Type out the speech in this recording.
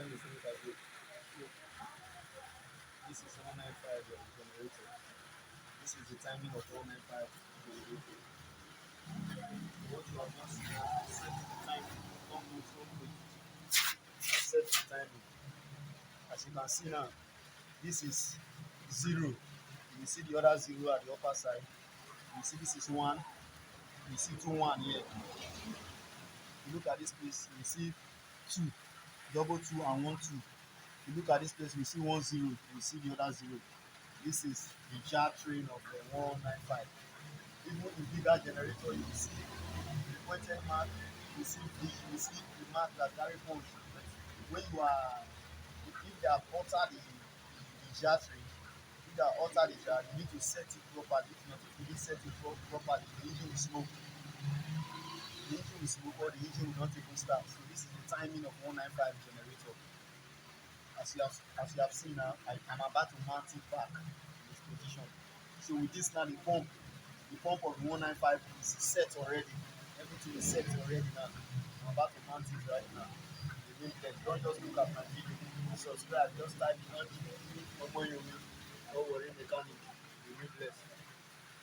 tell you something like this. So, this is 195 generator. This is the timing of 195 generator. What you have just seen now, set the timing. Don't move, don't move. Set the timing. As you can see now, this is 0. You see the other 0 at the upper side. You see this is 1. You see 2 1 here. You look at this place, you see 2, double 2 and 1 2. You look at this place, you see 1 0. You see the other 0. This is the jar train of the 195. Even in bigger generator, you see the pointed mark, you see the mark that carry punch. But when you are, if they have altered the jar train, if they have altered the jar, you need to set it properly. If not, if you didn't set it properly, the engine will smoke. The engine will smoke or the engine will not even start. So this is the timing of 195 generator. As you have seen now, I'm about to mount it back in its position. So with this now, the pump of the 195 is set already. Everything is set already now. I'm about to mount it right now. Don't just look at my video. Subscribe, just type on your way. Don't worry, mechanic. You will bless.